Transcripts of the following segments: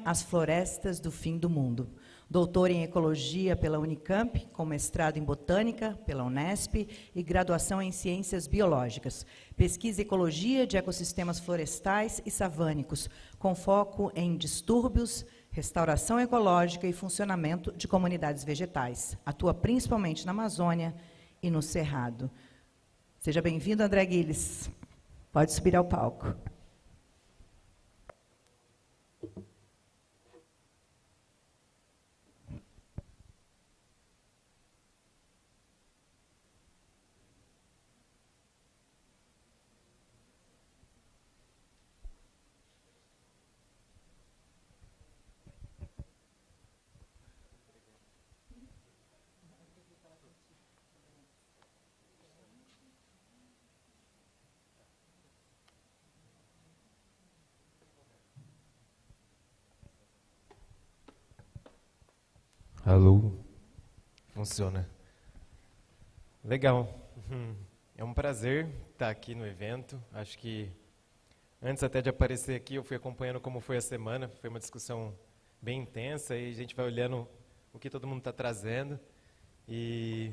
tema As Florestas do Fim do Mundo. Doutor em Ecologia pela Unicamp, com mestrado em Botânica pela Unesp e graduação em Ciências Biológicas. Pesquisa Ecologia de Ecossistemas Florestais e Savânicos, com foco em distúrbios, restauração ecológica e funcionamento de comunidades vegetais. Atua principalmente na Amazônia e no Cerrado. Seja bem-vindo, André Guilhes. Pode subir ao palco. Alô? Funciona. Legal. É um prazer estar aqui no evento. Acho que antes até de aparecer aqui, eu fui acompanhando como foi a semana. Foi uma discussão bem intensa e a gente vai olhando o que todo mundo está trazendo. E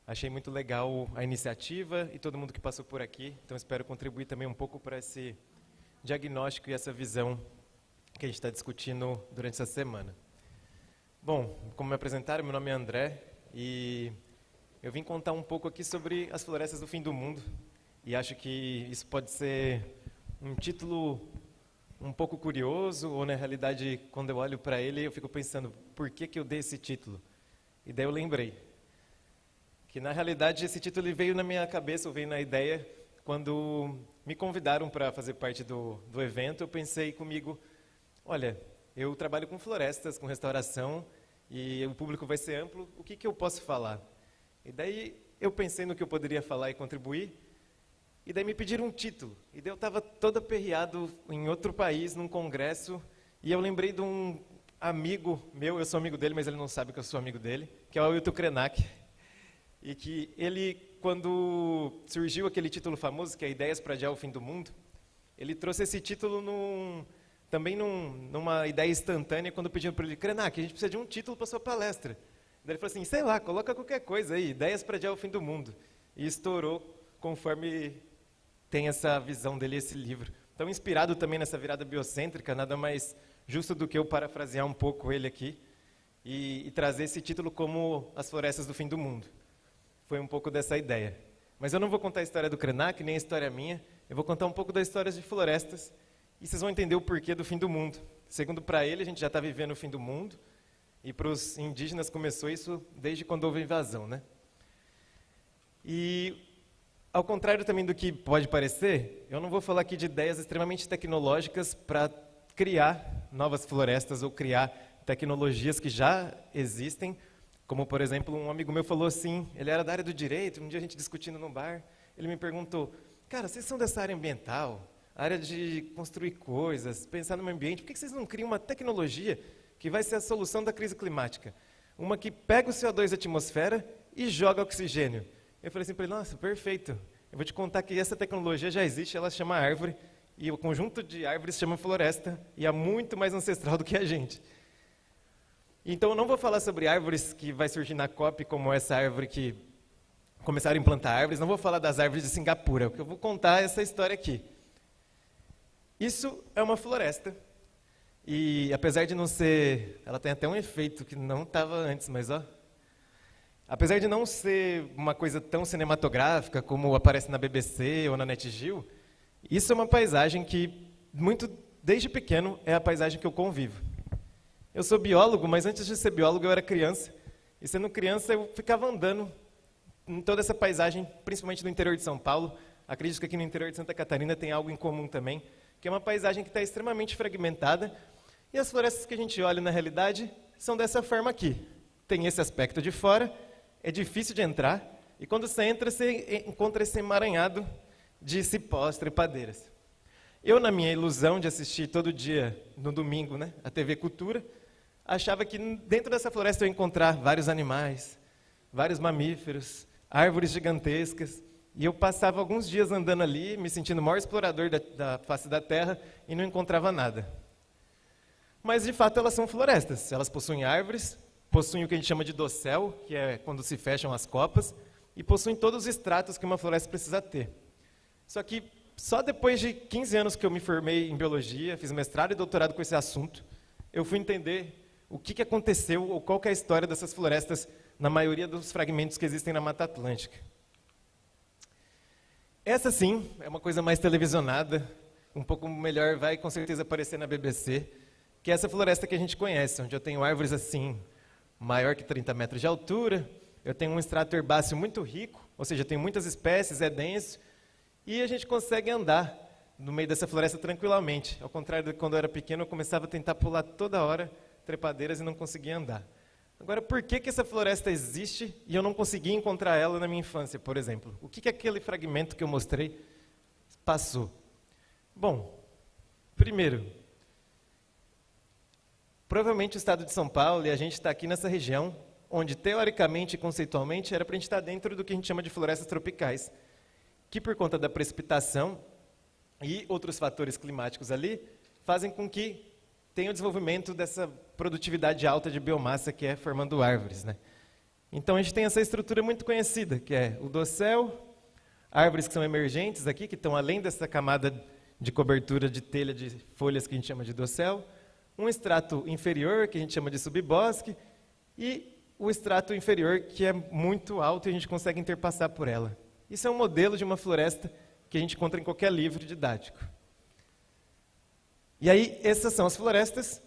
achei muito legal a iniciativa e todo mundo que passou por aqui. Então espero contribuir também um pouco para esse diagnóstico e essa visão que a gente está discutindo durante essa semana. Bom, como me apresentaram, meu nome é André e eu vim contar um pouco aqui sobre as florestas do fim do mundo. E acho que isso pode ser um título um pouco curioso, ou na realidade, quando eu olho para ele, eu fico pensando, por que eu dei esse título? E daí eu lembrei que, na realidade, esse título veio na minha cabeça, ou veio na ideia, quando me convidaram para fazer parte do evento. Eu pensei comigo, olha, eu trabalho com florestas, com restauração, e o público vai ser amplo, o que eu posso falar? E daí eu pensei no que eu poderia falar e contribuir, e daí me pediram um título. E daí eu estava todo aperreado em outro país, num congresso, e eu lembrei de um amigo meu, eu sou amigo dele, mas ele não sabe que eu sou amigo dele, que é o Ailton Krenak, e que ele, quando surgiu aquele título famoso, que é Ideias para Adiar o Fim do Mundo, ele trouxe esse título também numa ideia instantânea, quando pediram para ele, Krenak, a gente precisa de um título para sua palestra. Daí ele falou assim, sei lá, coloca qualquer coisa aí, Ideias para Adiar o Fim do Mundo. E estourou conforme tem essa visão dele, esse livro. Então, inspirado também nessa virada biocêntrica, nada mais justo do que eu parafrasear um pouco ele aqui e trazer esse título como As Florestas do Fim do Mundo. Foi um pouco dessa ideia. Mas eu não vou contar a história do Krenak, nem a história minha, eu vou contar um pouco das histórias de florestas, e vocês vão entender o porquê do fim do mundo. Segundo para ele, a gente já está vivendo o fim do mundo, e para os indígenas começou isso desde quando houve a invasão, né? E, ao contrário também do que pode parecer, eu não vou falar aqui de ideias extremamente tecnológicas para criar novas florestas ou criar tecnologias que já existem, como, por exemplo, um amigo meu falou assim, ele era da área do direito, um dia a gente discutindo num bar, ele me perguntou, cara, vocês são dessa área ambiental, área de construir coisas, pensar no meio ambiente, por que vocês não criam uma tecnologia que vai ser a solução da crise climática? Uma que pega o CO2 da atmosfera e joga oxigênio. Eu falei assim para ele, nossa, perfeito. Eu vou te contar que essa tecnologia já existe, ela se chama árvore, e o conjunto de árvores se chama floresta, e é muito mais ancestral do que a gente. Então, eu não vou falar sobre árvores que vai surgir na COP, como essa árvore que começaram a implantar árvores, não vou falar das árvores de Singapura, porque eu vou contar essa história aqui. Isso é uma floresta, e apesar de não ser, ela tem até um efeito que não estava antes, mas ó, apesar de não ser uma coisa tão cinematográfica como aparece na BBC ou na NetGeo, isso é uma paisagem que, desde pequeno, é a paisagem que eu convivo. Eu sou biólogo, mas antes de ser biólogo eu era criança, e sendo criança eu ficava andando em toda essa paisagem, principalmente no interior de São Paulo. Acredito que aqui no interior de Santa Catarina tem algo em comum também, que é uma paisagem que está extremamente fragmentada, e as florestas que a gente olha na realidade são dessa forma aqui. Tem esse aspecto de fora, é difícil de entrar, e quando você entra, você encontra esse emaranhado de cipós, trepadeiras. Eu, na minha ilusão de assistir todo dia, no domingo, né, a TV Cultura, achava que dentro dessa floresta eu ia encontrar vários animais, vários mamíferos, árvores gigantescas, e eu passava alguns dias andando ali, me sentindo o maior explorador da face da Terra, e não encontrava nada. mas de fato elas são florestas. Elas possuem árvores, possuem o que a gente chama de dossel, que é quando se fecham as copas, e possuem todos os estratos que uma floresta precisa ter. Só que só depois de 15 anos que eu me formei em biologia, fiz mestrado e doutorado com esse assunto, eu fui entender o que aconteceu ou qual que é a história dessas florestas na maioria dos fragmentos que existem na Mata Atlântica. Essa sim é uma coisa mais televisionada, um pouco melhor, vai com certeza aparecer na BBC, que é essa floresta que a gente conhece, onde eu tenho árvores assim, maior que 30 metros de altura, eu tenho um extrato herbáceo muito rico, ou seja, tem muitas espécies, é denso, e a gente consegue andar no meio dessa floresta tranquilamente. Ao contrário de quando eu era pequeno, eu começava a tentar pular toda hora trepadeiras e não conseguia andar. Agora, por que essa floresta existe e eu não consegui encontrar ela na minha infância, por exemplo? O que aquele fragmento que eu mostrei passou? Bom, primeiro, provavelmente o estado de São Paulo, e a gente está aqui nessa região, onde teoricamente e conceitualmente era para a gente estar dentro do que a gente chama de florestas tropicais, que por conta da precipitação e outros fatores climáticos ali, fazem com que tenha o desenvolvimento dessa produtividade alta de biomassa que é formando árvores, né? Então a gente tem essa estrutura muito conhecida, que é o dossel, árvores que são emergentes aqui, que estão além dessa camada de cobertura de telha de folhas que a gente chama de dossel, um extrato inferior, que a gente chama de subbosque, e o extrato inferior, que é muito alto e a gente consegue interpassar por ela. Isso é um modelo de uma floresta que a gente encontra em qualquer livro didático. E aí, essas são as florestas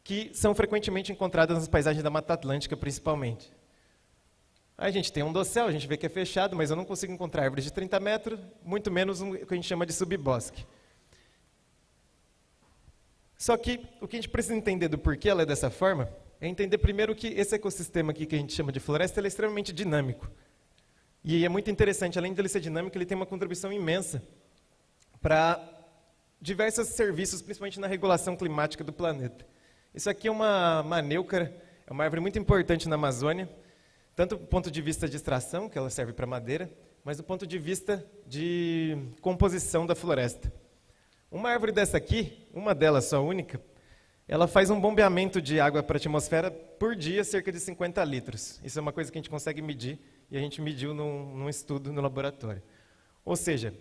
que são frequentemente encontradas nas paisagens da Mata Atlântica, principalmente. Aí a gente tem um dossel, a gente vê que é fechado, mas eu não consigo encontrar árvores de 30 metros, muito menos o que a gente chama de subbosque. Só que o que a gente precisa entender do porquê ela é dessa forma é entender primeiro que esse ecossistema aqui que a gente chama de floresta ele é extremamente dinâmico. E é muito interessante, além de ele ser dinâmico, ele tem uma contribuição imensa para diversos serviços, principalmente na regulação climática do planeta. Isso aqui é uma manêucara, é uma árvore muito importante na Amazônia, tanto do ponto de vista de extração, que ela serve para madeira, mas do ponto de vista de composição da floresta. Uma árvore dessa aqui, uma delas só única, ela faz um bombeamento de água para a atmosfera por dia, cerca de 50 litros. Isso é uma coisa que a gente consegue medir, e a gente mediu num estudo no laboratório. Ou seja,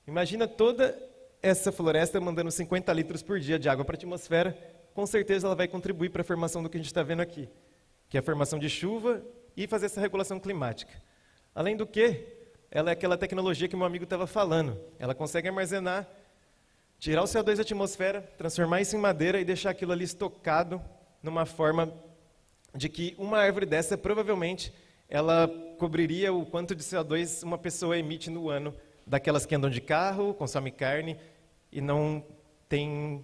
imagina toda essa floresta mandando 50 litros por dia de água para a atmosfera, com certeza ela vai contribuir para a formação do que a gente está vendo aqui, que é a formação de chuva e fazer essa regulação climática. Além do que, ela é aquela tecnologia que meu amigo estava falando. Ela consegue armazenar, tirar o CO2 da atmosfera, transformar isso em madeira e deixar aquilo ali estocado numa forma de que uma árvore dessa, provavelmente, ela cobriria o quanto de CO2 uma pessoa emite no ano, daquelas que andam de carro, consomem carne e não tem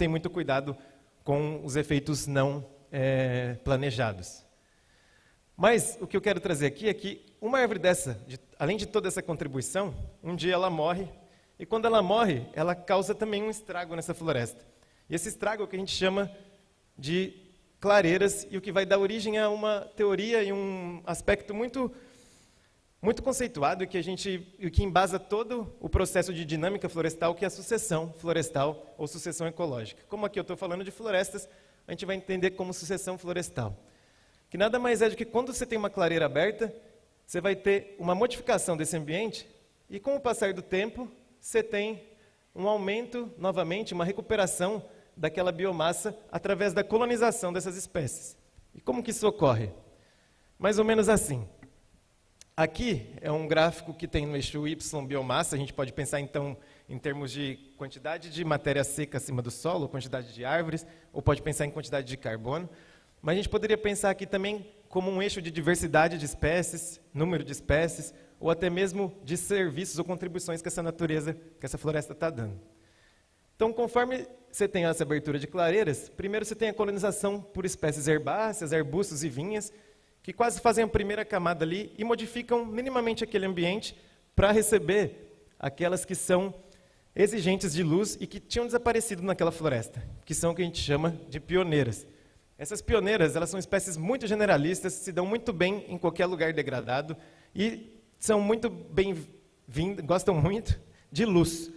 muito cuidado com os efeitos não planejados. Mas o que eu quero trazer aqui é que uma árvore dessa, além de toda essa contribuição, um dia ela morre, e quando ela morre, ela causa também um estrago nessa floresta. E esse estrago é o que a gente chama de clareiras, e o que vai dar origem a uma teoria e um aspecto muito conceituado, e que embasa todo o processo de dinâmica florestal, que é a sucessão florestal ou sucessão ecológica. Como aqui eu estou falando de florestas, a gente vai entender como sucessão florestal. Que nada mais é do que quando você tem uma clareira aberta, você vai ter uma modificação desse ambiente, e com o passar do tempo, você tem um aumento, novamente, uma recuperação daquela biomassa através da colonização dessas espécies. E como que isso ocorre? Mais ou menos assim. Aqui é um gráfico que tem no eixo Y biomassa, a gente pode pensar então em termos de quantidade de matéria seca acima do solo, quantidade de árvores, ou pode pensar em quantidade de carbono. Mas a gente poderia pensar aqui também como um eixo de diversidade de espécies, número de espécies, ou até mesmo de serviços ou contribuições que essa natureza, que essa floresta está dando. Então, conforme você tem essa abertura de clareiras, primeiro você tem a colonização por espécies herbáceas, arbustos e vinhas, que quase fazem a primeira camada ali e modificam minimamente aquele ambiente para receber aquelas que são exigentes de luz e que tinham desaparecido naquela floresta, que são o que a gente chama de pioneiras. Essas pioneiras, elas são espécies muito generalistas, se dão muito bem em qualquer lugar degradado e são muito bem-vindas, gostam muito de luz.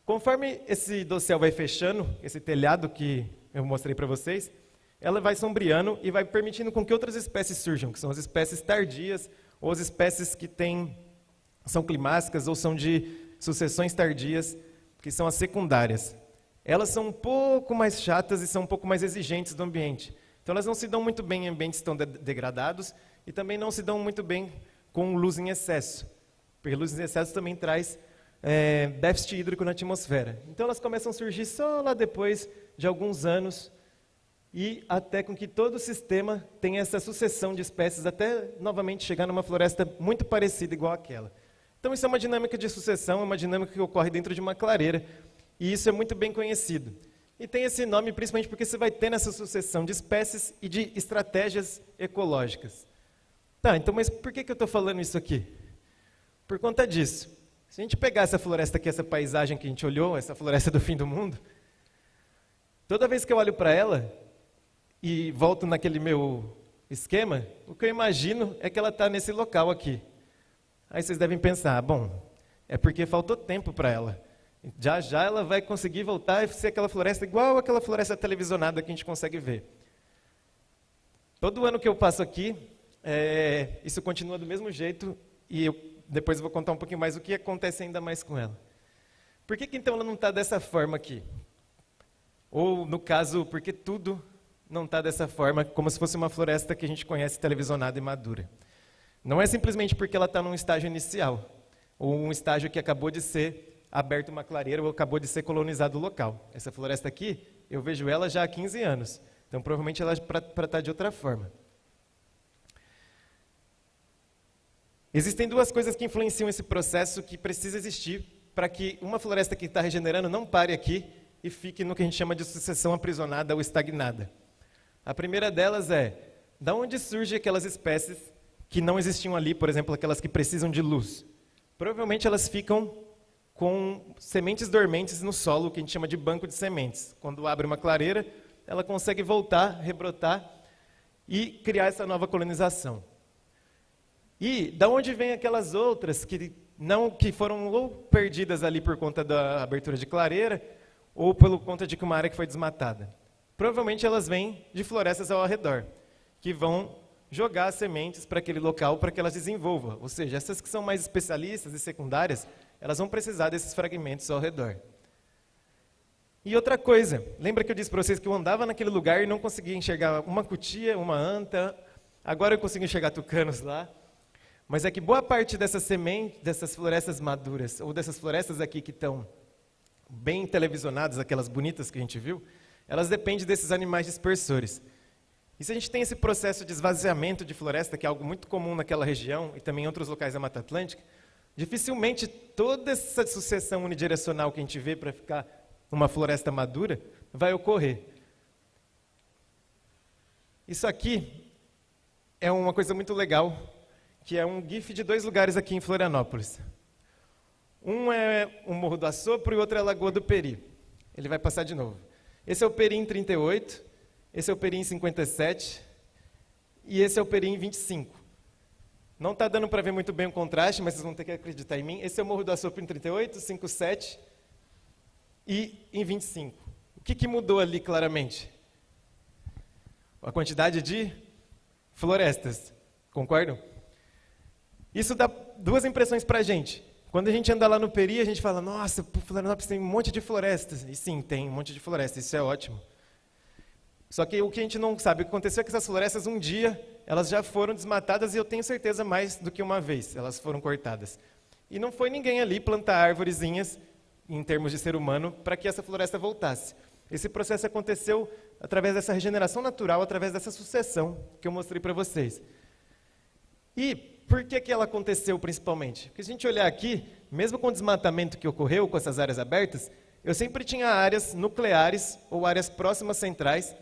Conforme esse dossel vai fechando, esse telhado que eu mostrei para vocês, ela vai sombreando e vai permitindo com que outras espécies surjam, que são as espécies tardias, ou as espécies que são climáticas ou são de sucessões tardias, que são as secundárias. Elas são um pouco mais chatas e são um pouco mais exigentes do ambiente. Então elas não se dão muito bem em ambientes tão degradados e também não se dão muito bem com luz em excesso, porque luz em excesso também traz déficit hídrico na atmosfera. Então elas começam a surgir só lá depois de alguns anos e até com que todo o sistema tenha essa sucessão de espécies até novamente chegar numa floresta muito parecida igual àquela. Então isso é uma dinâmica de sucessão, é uma dinâmica que ocorre dentro de uma clareira e isso é muito bem conhecido. E tem esse nome principalmente porque você vai ter nessa sucessão de espécies e de estratégias ecológicas. Tá, então mas por que eu estou falando isso aqui? Por conta disso. Se a gente pegar essa floresta aqui, essa paisagem que a gente olhou, essa floresta do fim do mundo, toda vez que eu olho para ela e volto naquele meu esquema, o que eu imagino é que ela está nesse local aqui. Aí vocês devem pensar, bom, é porque faltou tempo para ela. Já já ela vai conseguir voltar e ser aquela floresta igual aquela floresta televisionada que a gente consegue ver. Todo ano que eu passo aqui, isso continua do mesmo jeito e depois eu vou contar um pouquinho mais o que acontece ainda mais com ela. Por que então ela não está dessa forma aqui? Ou, no caso, por que tudo não está dessa forma, como se fosse uma floresta que a gente conhece televisionada e madura? Não é simplesmente porque ela está num estágio inicial, ou um estágio que acabou de ser aberto uma clareira ou acabou de ser colonizado o local. Essa floresta aqui, eu vejo ela já há 15 anos. Então, provavelmente, ela é para estar de outra forma. Existem duas coisas que influenciam esse processo que precisa existir para que uma floresta que está regenerando não pare aqui e fique no que a gente chama de sucessão aprisionada ou estagnada. A primeira delas é, da onde surgem aquelas espécies que não existiam ali, por exemplo, aquelas que precisam de luz? Provavelmente elas ficam com sementes dormentes no solo, que a gente chama de banco de sementes. Quando abre uma clareira, ela consegue voltar, rebrotar e criar essa nova colonização. E da onde vem aquelas outras que foram ou perdidas ali por conta da abertura de clareira, ou por conta de que uma área que foi desmatada? Provavelmente elas vêm de florestas ao redor, que vão jogar sementes para aquele local para que elas desenvolvam. Ou seja, essas que são mais especialistas e secundárias, elas vão precisar desses fragmentos ao redor. E outra coisa, lembra que eu disse para vocês que eu andava naquele lugar e não conseguia enxergar uma cutia, uma anta, agora eu consigo enxergar tucanos lá, mas é que boa parte dessas sementes, dessas florestas maduras, ou dessas florestas aqui que estão bem televisionadas, aquelas bonitas que a gente viu, elas dependem desses animais dispersores. E se a gente tem esse processo de esvaziamento de floresta, que é algo muito comum naquela região e também em outros locais da Mata Atlântica, dificilmente toda essa sucessão unidirecional que a gente vê para ficar uma floresta madura vai ocorrer. Isso aqui é uma coisa muito legal, que é um GIF de 2 lugares aqui em Florianópolis. Um é o Morro do Assopro e o outro é a Lagoa do Peri. Ele vai passar de novo. Esse é o Peri em 38, esse é o Peri em 57 e esse é o Peri em 25. Não está dando para ver muito bem o contraste, mas vocês vão ter que acreditar em mim. Esse é o Morro do Assopro em 38, 57 e em 25. O que mudou ali claramente? A quantidade de florestas. Concordam? Isso dá 2 impressões para a gente. Quando a gente anda lá no Peri, a gente fala, nossa, Florianópolis tem um monte de florestas. E sim, tem um monte de florestas, isso é ótimo. Só que o que a gente não sabe, o que aconteceu é que essas florestas, um dia, elas já foram desmatadas e eu tenho certeza mais do que uma vez elas foram cortadas. E não foi ninguém ali plantar árvorezinhas, em termos de ser humano, para que essa floresta voltasse. Esse processo aconteceu através dessa regeneração natural, através dessa sucessão que eu mostrei para vocês. E por que ela aconteceu principalmente? Porque se a gente olhar aqui, mesmo com o desmatamento que ocorreu com essas áreas abertas, eu sempre tinha áreas nucleares ou áreas próximas centrais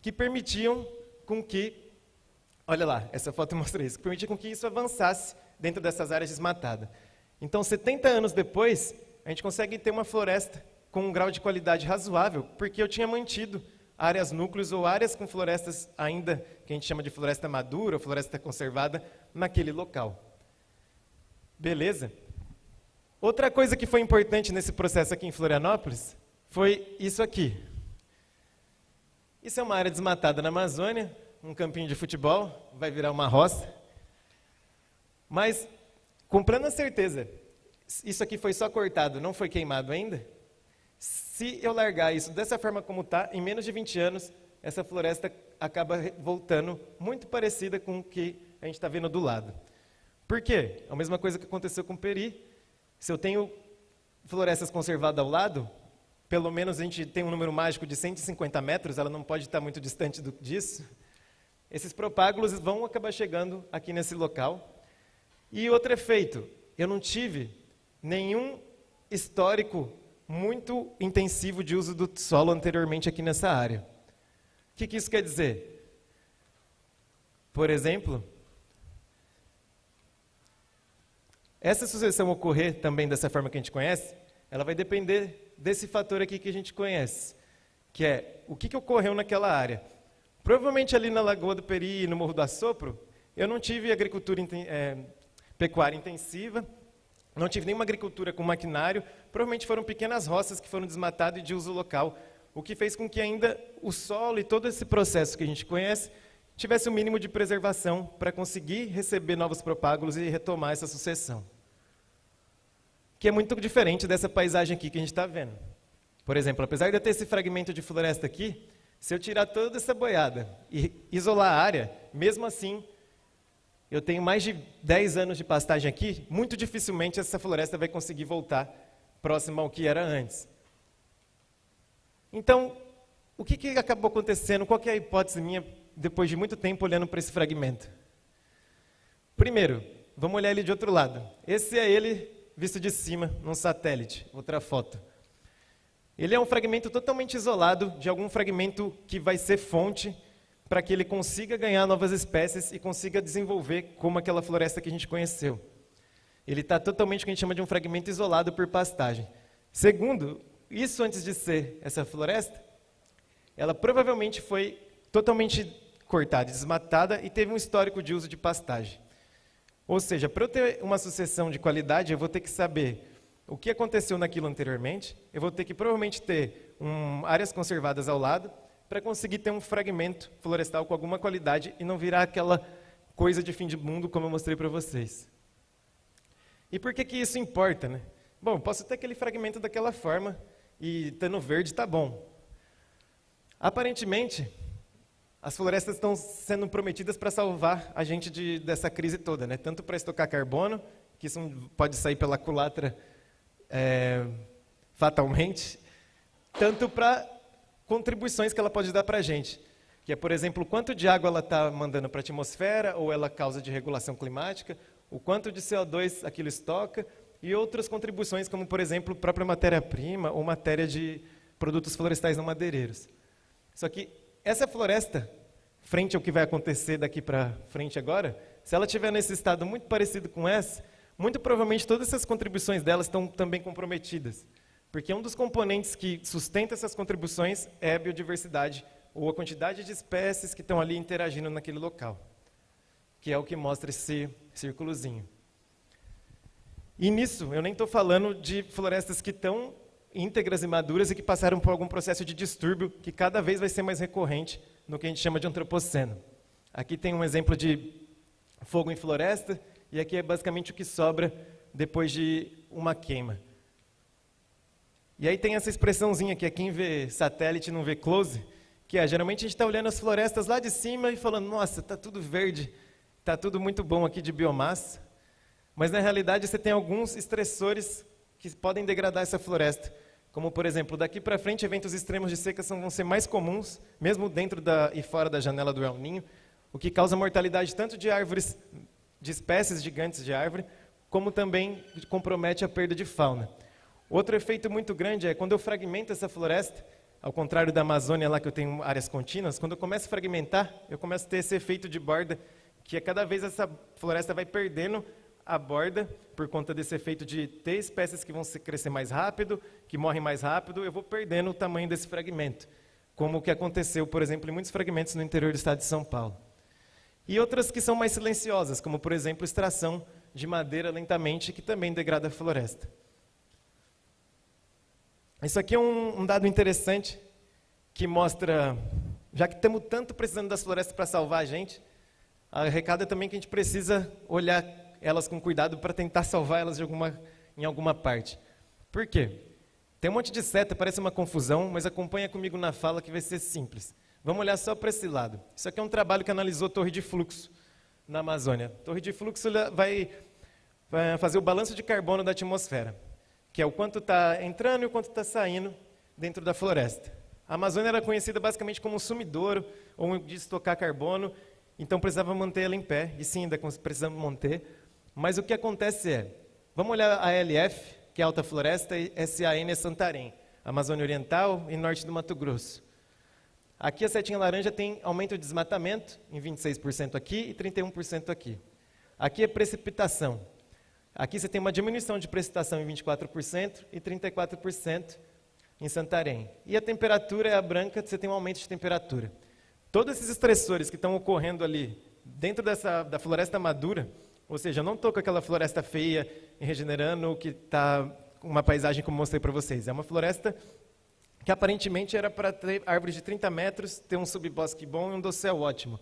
que permitiam com que, olha lá, essa foto mostra isso, que permitiam com que isso avançasse dentro dessas áreas desmatadas. Então, 70 anos depois, a gente consegue ter uma floresta com um grau de qualidade razoável, porque eu tinha mantido áreas núcleos ou áreas com florestas ainda, que a gente chama de floresta madura ou floresta conservada, naquele local. Beleza? Outra coisa que foi importante nesse processo aqui em Florianópolis foi isso aqui. Isso é uma área desmatada na Amazônia, um campinho de futebol, vai virar uma roça. Mas, com plena certeza, isso aqui foi só cortado, não foi queimado ainda. Se eu largar isso dessa forma como está, em menos de 20 anos, essa floresta acaba voltando muito parecida com o que a gente está vendo do lado. Por quê? É a mesma coisa que aconteceu com o Peri. Se eu tenho florestas conservadas ao lado, pelo menos a gente tem um número mágico de 150 metros, ela não pode estar muito distante disso. Esses propágulos vão acabar chegando aqui nesse local. E outro efeito, eu não tive nenhum histórico muito intensivo de uso do solo anteriormente aqui nessa área. O que isso quer dizer? Por exemplo, essa sucessão ocorrer também dessa forma que a gente conhece, ela vai depender desse fator aqui que a gente conhece, que é o que ocorreu naquela área. Provavelmente ali na Lagoa do Peri e no Morro do Assopro, eu não tive agricultura pecuária intensiva, não tive nenhuma agricultura com maquinário, provavelmente foram pequenas roças que foram desmatadas e de uso local, o que fez com que ainda o solo e todo esse processo que a gente conhece tivesse o mínimo de preservação para conseguir receber novos propágulos e retomar essa sucessão. Que é muito diferente dessa paisagem aqui que a gente está vendo. Por exemplo, apesar de eu ter esse fragmento de floresta aqui, se eu tirar toda essa boiada e isolar a área, mesmo assim, eu tenho mais de 10 anos de pastagem aqui, muito dificilmente essa floresta vai conseguir voltar próxima ao que era antes. Então, o que acabou acontecendo? Qual que é a hipótese minha, depois de muito tempo olhando para esse fragmento? Primeiro, vamos olhar ele de outro lado. Esse é ele visto de cima, num satélite, outra foto. Ele é um fragmento totalmente isolado de algum fragmento que vai ser fonte para que ele consiga ganhar novas espécies e consiga desenvolver como aquela floresta que a gente conheceu. Ele está totalmente o que a gente chama de um fragmento isolado por pastagem. Segundo, isso antes de ser essa floresta, ela provavelmente foi totalmente cortada, desmatada e teve um histórico de uso de pastagem. Ou seja, para eu ter uma sucessão de qualidade, eu vou ter que saber o que aconteceu naquilo anteriormente, eu vou ter que provavelmente ter áreas conservadas ao lado, para conseguir ter um fragmento florestal com alguma qualidade e não virar aquela coisa de fim de mundo, como eu mostrei para vocês. E por que isso importa, né? Bom, posso ter aquele fragmento daquela forma e estando verde está bom. Aparentemente, as florestas estão sendo prometidas para salvar a gente dessa crise toda, né? Tanto para estocar carbono, que isso pode sair pela culatra fatalmente, tanto para contribuições que ela pode dar para a gente, que é, por exemplo, o quanto de água ela está mandando para a atmosfera, ou ela causa de regulação climática, o quanto de CO2 aquilo estoca, e outras contribuições, como, por exemplo, própria matéria-prima ou matéria de produtos florestais não madeireiros. Só que essa floresta, frente ao que vai acontecer daqui para frente agora, se ela estiver nesse estado muito parecido com essa, muito provavelmente todas essas contribuições delas estão também comprometidas. Porque um dos componentes que sustenta essas contribuições é a biodiversidade, ou a quantidade de espécies que estão ali interagindo naquele local, que é o que mostra esse círculozinho. E nisso, eu nem estou falando de florestas que estão íntegras e maduras e que passaram por algum processo de distúrbio, que cada vez vai ser mais recorrente no que a gente chama de antropoceno. Aqui tem um exemplo de fogo em floresta, e aqui é basicamente o que sobra depois de uma queima. E aí tem essa expressãozinha que é quem vê satélite não vê close, que é, geralmente a gente está olhando as florestas lá de cima e falando, nossa, está tudo verde, está tudo muito bom aqui de biomassa, mas na realidade você tem alguns estressores que podem degradar essa floresta, como por exemplo, daqui para frente eventos extremos de seca vão ser mais comuns, mesmo dentro e fora da janela do El Niño, o que causa mortalidade tanto de árvores, de espécies gigantes de árvore, como também compromete a perda de fauna. Outro efeito muito grande é quando eu fragmento essa floresta, ao contrário da Amazônia lá que eu tenho áreas contínuas, quando eu começo a fragmentar, eu começo a ter esse efeito de borda, que é cada vez essa floresta vai perdendo a borda, por conta desse efeito de ter espécies que vão crescer mais rápido, que morrem mais rápido, eu vou perdendo o tamanho desse fragmento, como o que aconteceu, por exemplo, em muitos fragmentos no interior do estado de São Paulo. E outras que são mais silenciosas, como por exemplo, extração de madeira lentamente, que também degrada a floresta. Isso aqui é um dado interessante que mostra, já que estamos tanto precisando das florestas para salvar a gente, a recado é também que a gente precisa olhar elas com cuidado para tentar salvar elas em alguma parte. Por quê? Tem um monte de seta, parece uma confusão, mas acompanha comigo na fala que vai ser simples. Vamos olhar só para esse lado. Isso aqui é um trabalho que analisou torre de fluxo na Amazônia. Torre de fluxo vai fazer o balanço de carbono da atmosfera, que é o quanto está entrando e o quanto está saindo dentro da floresta. A Amazônia era conhecida basicamente como um sumidouro, ou de estocar carbono, então precisava manter ela em pé, e sim, ainda precisamos manter. Mas o que acontece vamos olhar a ALF, que é Alta Floresta, e SAN é Santarém, Amazônia Oriental e Norte do Mato Grosso. Aqui a setinha laranja tem aumento de desmatamento, em 26% aqui e 31% aqui. Aqui é precipitação. Aqui você tem uma diminuição de precipitação em 24% e 34% em Santarém. E a temperatura é a branca, você tem um aumento de temperatura. Todos esses estressores que estão ocorrendo ali dentro da floresta madura, ou seja, eu não estou com aquela floresta feia e regenerando, que está uma paisagem como mostrei para vocês. É uma floresta que aparentemente era para ter árvores de 30 metros, ter um subbosque bom e um dossel ótimo.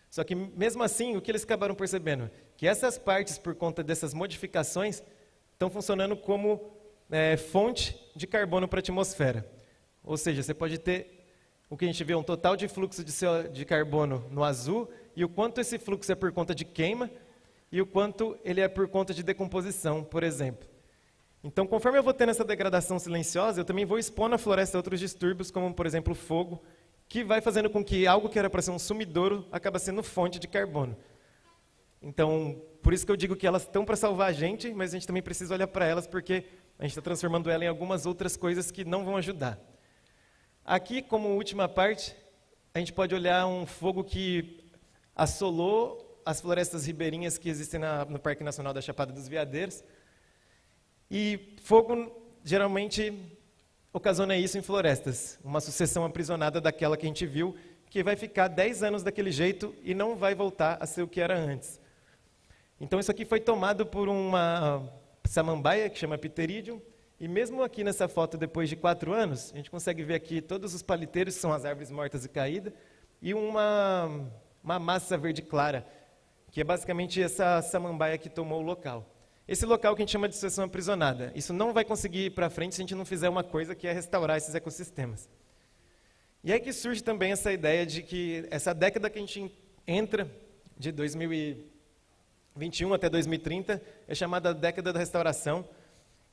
Só que, mesmo assim, o que eles acabaram percebendo? Que essas partes, por conta dessas modificações, estão funcionando como fonte de carbono para a atmosfera. Ou seja, você pode ter o que a gente vê, um total de fluxo de carbono no azul, e o quanto esse fluxo é por conta de queima, e o quanto ele é por conta de decomposição, por exemplo. Então, conforme eu vou tendo essa degradação silenciosa, eu também vou expor na floresta outros distúrbios, como, por exemplo, o fogo, que vai fazendo com que algo que era para ser um sumidouro acaba sendo fonte de carbono. Então, por isso que eu digo que elas estão para salvar a gente, mas a gente também precisa olhar para elas, porque a gente está transformando ela em algumas outras coisas que não vão ajudar. Aqui, como última parte, a gente pode olhar um fogo que assolou as florestas ribeirinhas que existem no Parque Nacional da Chapada dos Veadeiros. E fogo, geralmente, ocasiona isso em florestas, uma sucessão aprisionada daquela que a gente viu, que vai ficar 10 anos daquele jeito e não vai voltar a ser o que era antes. Então, isso aqui foi tomado por uma samambaia, que chama Pteridium, e mesmo aqui nessa foto, depois de 4 anos, a gente consegue ver aqui todos os paliteiros, que são as árvores mortas e caídas, e uma massa verde clara, que é basicamente essa samambaia que tomou o local. Esse local que a gente chama de sucessão aprisionada. Isso não vai conseguir ir para frente se a gente não fizer uma coisa que é restaurar esses ecossistemas. E aí que surge também essa ideia de que essa década que a gente entra, de 2021 até 2030, é chamada década da restauração,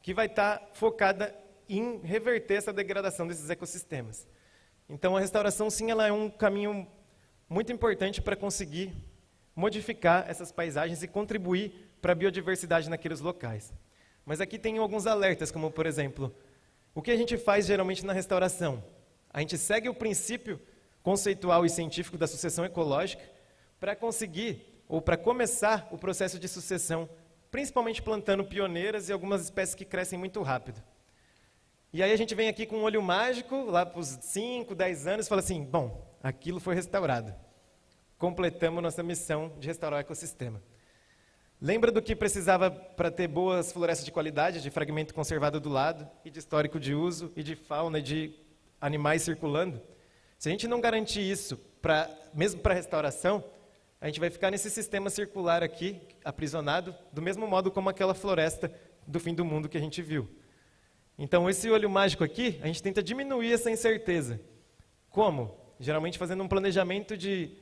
que vai estar focada em reverter essa degradação desses ecossistemas. Então, a restauração, sim, ela é um caminho muito importante para conseguir modificar essas paisagens e contribuir para a biodiversidade naqueles locais. Mas aqui tem alguns alertas, como, por exemplo, o que a gente faz geralmente na restauração? A gente segue o princípio conceitual e científico da sucessão ecológica para conseguir, ou para começar o processo de sucessão, principalmente plantando pioneiras e algumas espécies que crescem muito rápido. E aí a gente vem aqui com um olho mágico, lá para os 5, 10 anos, e fala assim, bom, aquilo foi restaurado. Completamos nossa missão de restaurar o ecossistema. Lembra do que precisava para ter boas florestas de qualidade, de fragmento conservado do lado, e de histórico de uso, e de fauna, e de animais circulando? Se a gente não garantir isso, mesmo para restauração, a gente vai ficar nesse sistema circular aqui, aprisionado, do mesmo modo como aquela floresta do fim do mundo que a gente viu. Então, esse olho mágico aqui, a gente tenta diminuir essa incerteza. Como? Geralmente fazendo um planejamento de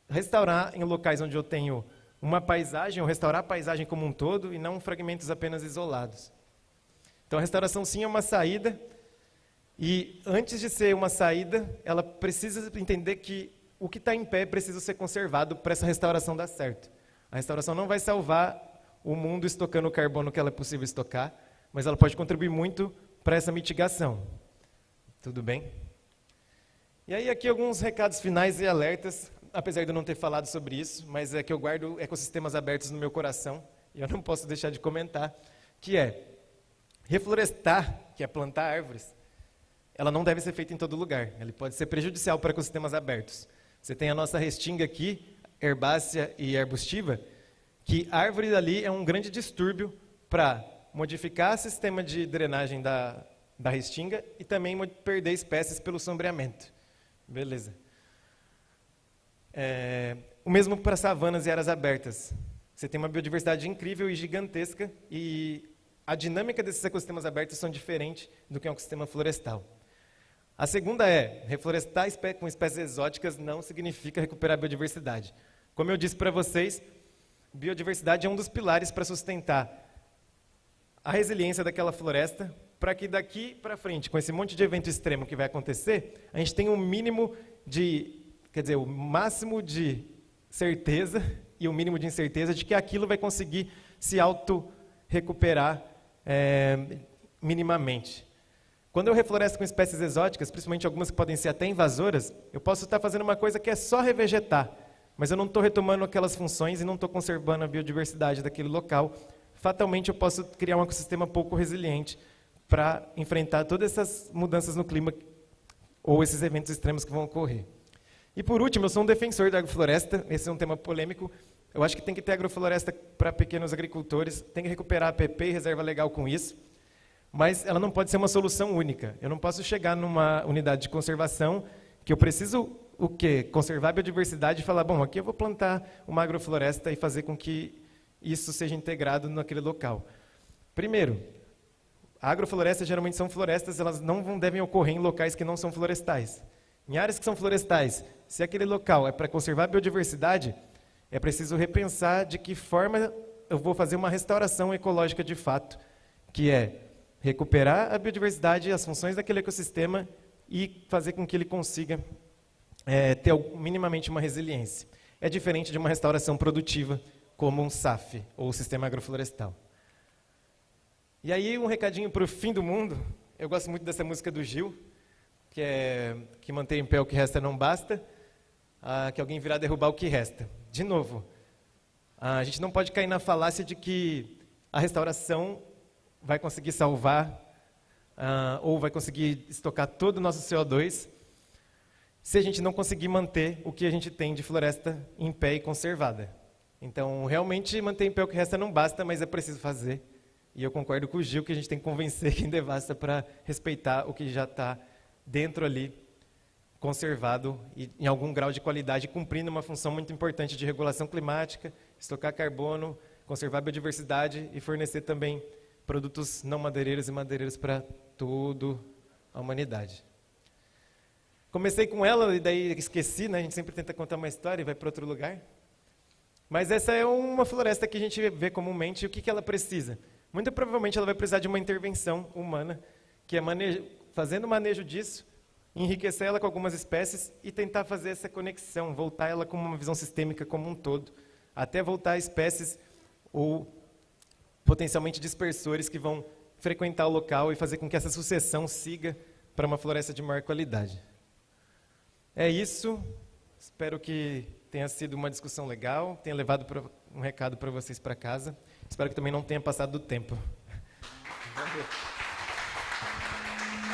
restaurar em locais onde eu tenho uma paisagem, ou restaurar a paisagem como um todo, e não fragmentos apenas isolados. Então, a restauração, sim, é uma saída, e antes de ser uma saída, ela precisa entender que o que está em pé precisa ser conservado para essa restauração dar certo. A restauração não vai salvar o mundo estocando o carbono que ela é possível estocar, mas ela pode contribuir muito para essa mitigação. Tudo bem? E aí, aqui alguns recados finais e alertas, apesar de eu não ter falado sobre isso, mas é que eu guardo ecossistemas abertos no meu coração, e eu não posso deixar de comentar, que é, reflorestar, que é plantar árvores, ela não deve ser feita em todo lugar, ela pode ser prejudicial para ecossistemas abertos. Você tem a nossa restinga aqui, herbácea e arbustiva, que árvore ali é um grande distúrbio para modificar o sistema de drenagem da restinga e também perder espécies pelo sombreamento. Beleza. O mesmo para savanas e áreas abertas. Você tem uma biodiversidade incrível e gigantesca e a dinâmica desses ecossistemas abertos são diferentes do que um ecossistema florestal. A segunda reflorestar com espécies exóticas não significa recuperar a biodiversidade. Como eu disse para vocês, biodiversidade é um dos pilares para sustentar a resiliência daquela floresta, para que daqui para frente, com esse monte de evento extremo que vai acontecer, a gente tenha um mínimo de, o máximo de certeza e o mínimo de incerteza de que aquilo vai conseguir se auto-recuperar minimamente. Quando eu refloresto com espécies exóticas, principalmente algumas que podem ser até invasoras, eu posso estar fazendo uma coisa que é só revegetar, mas eu não estou retomando aquelas funções e não estou conservando a biodiversidade daquele local. Fatalmente eu posso criar um ecossistema pouco resiliente para enfrentar todas essas mudanças no clima ou esses eventos extremos que vão ocorrer. E por último, eu sou um defensor da agrofloresta, esse é um tema polêmico. Eu acho que tem que ter agrofloresta para pequenos agricultores, tem que recuperar a APP e reserva legal com isso, mas ela não pode ser uma solução única. Eu não posso chegar numa unidade de conservação que eu preciso o quê? Conservar a biodiversidade e falar, bom, aqui eu vou plantar uma agrofloresta e fazer com que isso seja integrado naquele local. Primeiro, a agrofloresta geralmente são florestas, elas não devem ocorrer em locais que não são florestais. Em áreas que são florestais, se aquele local é para conservar a biodiversidade, é preciso repensar de que forma eu vou fazer uma restauração ecológica de fato, que é recuperar a biodiversidade, as funções daquele ecossistema e fazer com que ele consiga ter minimamente uma resiliência. É diferente de uma restauração produtiva, como um SAF, ou Sistema Agroflorestal. E aí, um recadinho para o fim do mundo. Eu gosto muito dessa música do Gil, que mantém em pé o que resta não basta, que alguém virá derrubar o que resta. De novo, a gente não pode cair na falácia de que a restauração vai conseguir salvar ou vai conseguir estocar todo o nosso CO2 se a gente não conseguir manter o que a gente tem de floresta em pé e conservada. Então, realmente, manter em pé o que resta não basta, mas é preciso fazer. E eu concordo com o Gil que a gente tem que convencer quem devasta para respeitar o que já está dentro ali, conservado e em algum grau de qualidade, cumprindo uma função muito importante de regulação climática, estocar carbono, conservar a biodiversidade e fornecer também produtos não madeireiros e madeireiros para toda a humanidade. Comecei com ela e daí esqueci, né? A gente sempre tenta contar uma história e vai para outro lugar. Mas essa é uma floresta que a gente vê comumente. E o que ela precisa? Muito provavelmente ela vai precisar de uma intervenção humana, que é fazendo manejo disso, enriquecer ela com algumas espécies e tentar fazer essa conexão, voltar ela com uma visão sistêmica como um todo, até voltar a espécies ou potencialmente dispersores que vão frequentar o local e fazer com que essa sucessão siga para uma floresta de maior qualidade. É isso. Espero que tenha sido uma discussão legal, tenha levado um recado para vocês para casa. Espero que também não tenha passado do tempo. Valeu.